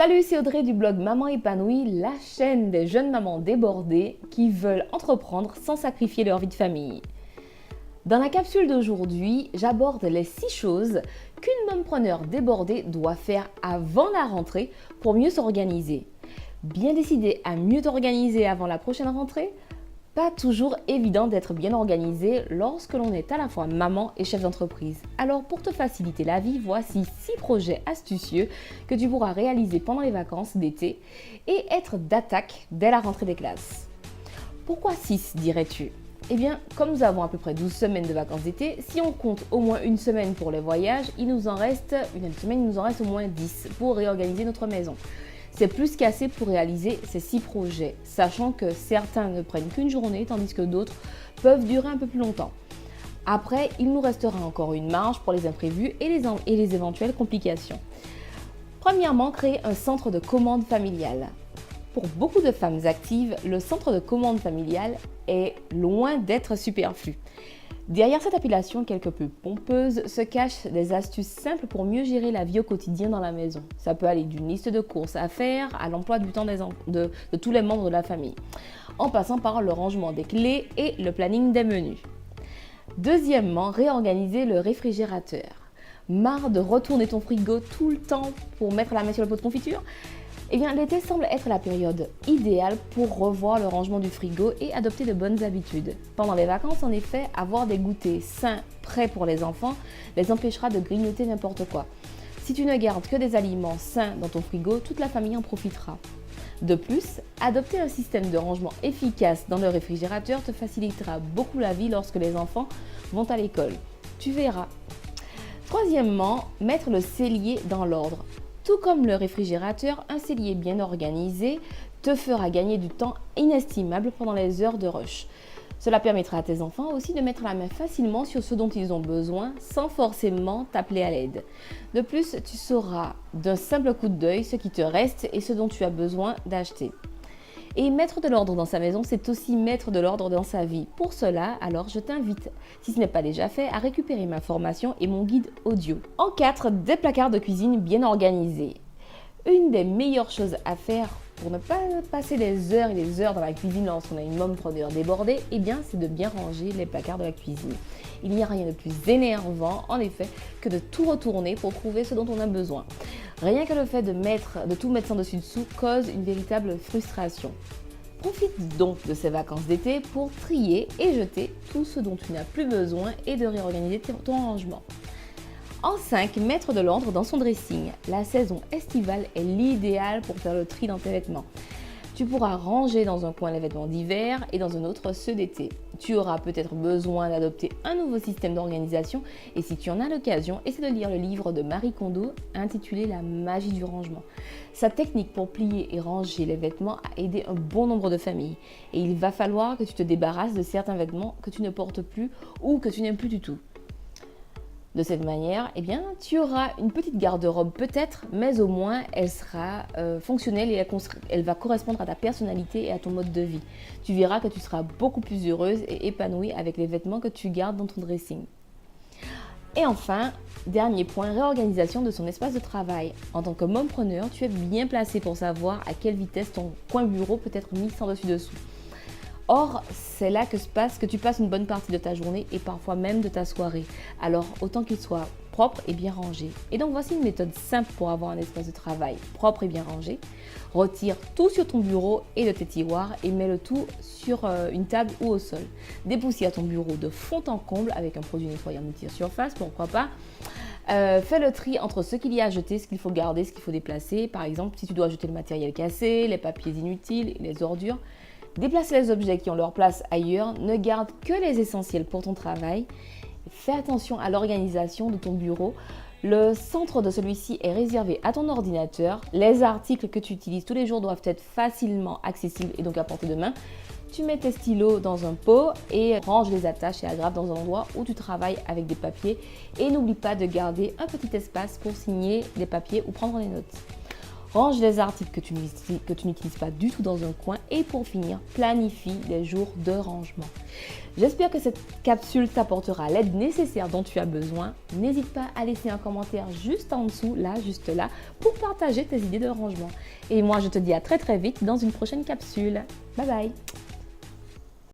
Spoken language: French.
Salut, c'est Audrey du blog Maman épanouie, la chaîne des jeunes mamans débordées qui veulent entreprendre sans sacrifier leur vie de famille. Dans la capsule d'aujourd'hui, j'aborde les 6 choses qu'une mompreneur débordée doit faire avant la rentrée pour mieux s'organiser. Bien décidé à mieux t'organiser avant la prochaine rentrée? Pas toujours évident d'être bien organisé lorsque l'on est à la fois maman et chef d'entreprise. Alors pour te faciliter la vie, voici 6 projets astucieux que tu pourras réaliser pendant les vacances d'été et être d'attaque dès la rentrée des classes. Pourquoi 6 dirais-tu? Eh bien, comme nous avons à peu près 12 semaines de vacances d'été, si on compte au moins une semaine pour les voyages, il nous en reste au moins 10 pour réorganiser notre maison. C'est plus qu'assez pour réaliser ces 6 projets, sachant que certains ne prennent qu'une journée, tandis que d'autres peuvent durer un peu plus longtemps. Après, il nous restera encore une marge pour les imprévus et les éventuelles complications. Premièrement, créer un centre de commande familiale. Pour beaucoup de femmes actives, le centre de commande familiale est loin d'être superflu. Derrière cette appellation quelque peu pompeuse se cachent des astuces simples pour mieux gérer la vie au quotidien dans la maison. Ça peut aller d'une liste de courses à faire à l'emploi du temps de tous les membres de la famille, en passant par le rangement des clés et le planning des menus. Deuxièmement, réorganiser le réfrigérateur. Marre de retourner ton frigo tout le temps pour mettre la main sur le pot de confiture? Eh bien, l'été semble être la période idéale pour revoir le rangement du frigo et adopter de bonnes habitudes. Pendant les vacances, en effet, avoir des goûters sains prêts pour les enfants les empêchera de grignoter n'importe quoi. Si tu ne gardes que des aliments sains dans ton frigo, toute la famille en profitera. De plus, adopter un système de rangement efficace dans le réfrigérateur te facilitera beaucoup la vie lorsque les enfants vont à l'école. Tu verras. Troisièmement, mettre le cellier dans l'ordre. Tout comme le réfrigérateur, un cellier bien organisé te fera gagner du temps inestimable pendant les heures de rush. Cela permettra à tes enfants aussi de mettre la main facilement sur ce dont ils ont besoin sans forcément t'appeler à l'aide. De plus, tu sauras d'un simple coup d'œil ce qui te reste et ce dont tu as besoin d'acheter. Et mettre de l'ordre dans sa maison, c'est aussi mettre de l'ordre dans sa vie. Pour cela, alors je t'invite, si ce n'est pas déjà fait, à récupérer ma formation et mon guide audio. En 4, des placards de cuisine bien organisés. Une des meilleures choses à faire pour ne pas passer des heures et des heures dans la cuisine lorsqu'on a une mompreneur débordée, eh bien, c'est de bien ranger les placards de la cuisine. Il n'y a rien de plus énervant, en effet, que de tout retourner pour trouver ce dont on a besoin. Rien que le fait de tout mettre sans dessus-dessous cause une véritable frustration. Profite donc de ces vacances d'été pour trier et jeter tout ce dont tu n'as plus besoin et de réorganiser ton rangement. En 5, mettre de l'ordre dans son dressing. La saison estivale est l'idéal pour faire le tri dans tes vêtements. Tu pourras ranger dans un coin les vêtements d'hiver et dans un autre ceux d'été. Tu auras peut-être besoin d'adopter un nouveau système d'organisation et si tu en as l'occasion, essaie de lire le livre de Marie Kondo intitulé La magie du rangement. Sa technique pour plier et ranger les vêtements a aidé un bon nombre de familles et il va falloir que tu te débarrasses de certains vêtements que tu ne portes plus ou que tu n'aimes plus du tout. De cette manière, eh bien, tu auras une petite garde-robe peut-être, mais au moins elle sera fonctionnelle et elle va correspondre à ta personnalité et à ton mode de vie. Tu verras que tu seras beaucoup plus heureuse et épanouie avec les vêtements que tu gardes dans ton dressing. Et enfin, dernier point, réorganisation de son espace de travail. En tant que mompreneur, tu es bien placé pour savoir à quelle vitesse ton coin bureau peut être mis sans dessus-dessous. Or, c'est là que tu passes une bonne partie de ta journée et parfois même de ta soirée. Alors, autant qu'il soit propre et bien rangé. Et donc, voici une méthode simple pour avoir un espace de travail propre et bien rangé. Retire tout sur ton bureau et de tes tiroirs et mets le tout sur une table ou au sol. Dépoussière ton bureau de fond en comble avec un produit nettoyant multi-surface, pourquoi pas. Fais le tri entre ce qu'il y a à jeter, ce qu'il faut garder, ce qu'il faut déplacer. Par exemple, si tu dois jeter le matériel cassé, les papiers inutiles, les ordures. Déplace les objets qui ont leur place ailleurs, ne garde que les essentiels pour ton travail. Fais attention à l'organisation de ton bureau. Le centre de celui-ci est réservé à ton ordinateur. Les articles que tu utilises tous les jours doivent être facilement accessibles et donc à portée de main. Tu mets tes stylos dans un pot et range les attaches et agrafes dans un endroit où tu travailles avec des papiers. Et n'oublie pas de garder un petit espace pour signer des papiers ou prendre des notes. range les articles que tu n'utilises pas du tout dans un coin et pour finir, planifie les jours de rangement. J'espère que cette capsule t'apportera l'aide nécessaire dont tu as besoin. N'hésite pas à laisser un commentaire juste en dessous, là, juste là, pour partager tes idées de rangement. Et moi, je te dis à très vite dans une prochaine capsule. Bye bye!